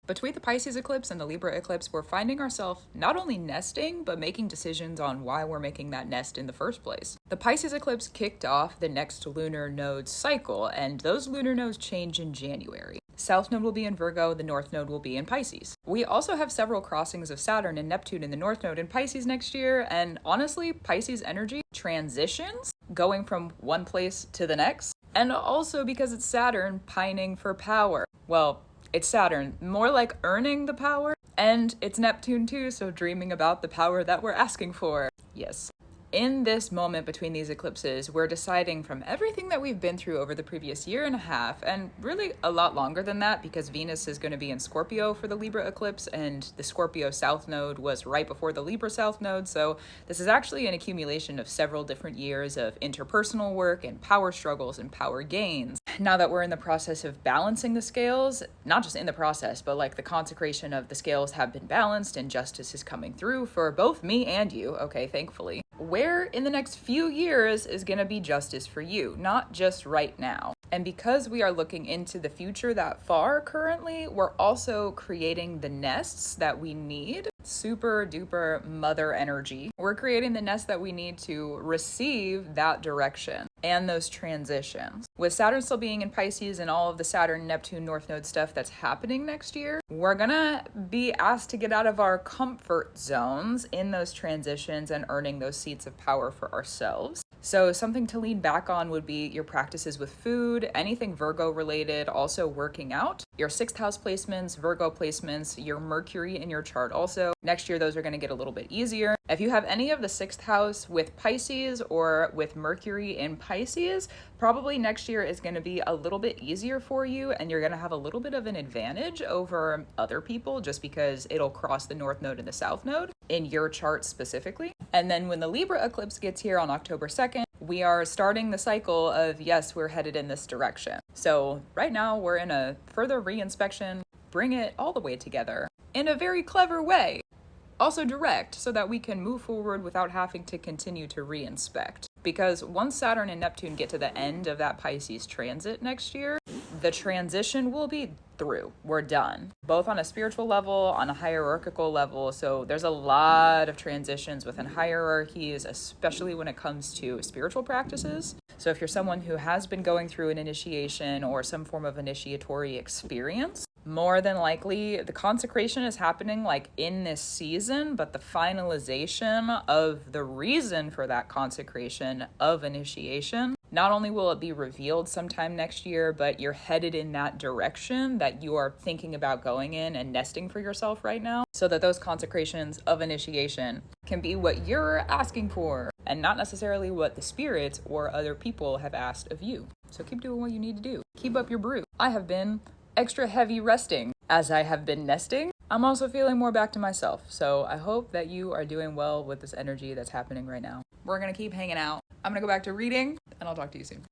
Between the Pisces eclipse and the Libra eclipse, we're finding ourselves not only nesting, but making decisions on why we're making that nest in the first place. The Pisces eclipse kicked off the next lunar node cycle, and those lunar nodes change in January. South node will be in Virgo, the North node will be in Pisces. We also have several crossings of Saturn and Neptune in the North node in Pisces next year, and honestly, Pisces energy transitions, going from one place to the next, and also because it's Saturn pining for power. Well, it's Saturn, more like earning the power, and it's Neptune too, so dreaming about the power that we're asking for. Yes. In this moment between these eclipses, we're deciding from everything that we've been through over the previous year and a half, and really a lot longer than that because Venus is going to be in Scorpio for the Libra eclipse, and the Scorpio South node was right before the Libra South node, so this is actually an accumulation of several different years of interpersonal work and power struggles and power gains. Now that we're in the process of balancing the scales, not just in the process, but like the consecration of the scales have been balanced and justice is coming through for both me and you, okay, thankfully. Where in the next few years is going to be justice for you, not just right now. And because we are looking into the future that far currently, we're also creating the nests that we need. Super duper mother energy. We're creating the nest that we need to receive that direction and those transitions. With Saturn still being in Pisces and all of the Saturn, Neptune, North Node stuff that's happening next year, we're gonna be asked to get out of our comfort zones in those transitions and earning those seats of power for ourselves. So something to lean back on would be your practices with food, anything Virgo related, also working out, your 6th house placements, Virgo placements, your Mercury in your chart also. Next year, those are going to get a little bit easier. If you have any of the 6th house with Pisces or with Mercury in Pisces, probably next year is going to be a little bit easier for you, and you're going to have a little bit of an advantage over other people just because it'll cross the North Node and the South Node in your chart specifically. And then when the Libra eclipse gets here on October 2nd, we are starting the cycle of, yes, we're headed in this direction. So right now we're in a further reinspection, bring it all the way together in a very clever way. Also direct, so that we can move forward without having to continue to reinspect. Because once Saturn and Neptune get to the end of that Pisces transit next year, the transition will be through. We're done. Both on a spiritual level, on a hierarchical level. So there's a lot of transitions within hierarchies, especially when it comes to spiritual practices. So if you're someone who has been going through an initiation or some form of initiatory experience, more than likely the consecration is happening like in this season, but the finalization of the reason for that consecration of initiation, not only will it be revealed sometime next year, but you're headed in that direction that you are thinking about going in and nesting for yourself right now, so that those consecrations of initiation can be what you're asking for and not necessarily what the spirits or other people have asked of you. So keep doing what you need to do. Keep up your brew. I have been extra heavy resting as I have been nesting. I'm also feeling more back to myself. So I hope that you are doing well with this energy that's happening right now. We're going to keep hanging out. I'm going to go back to reading and I'll talk to you soon.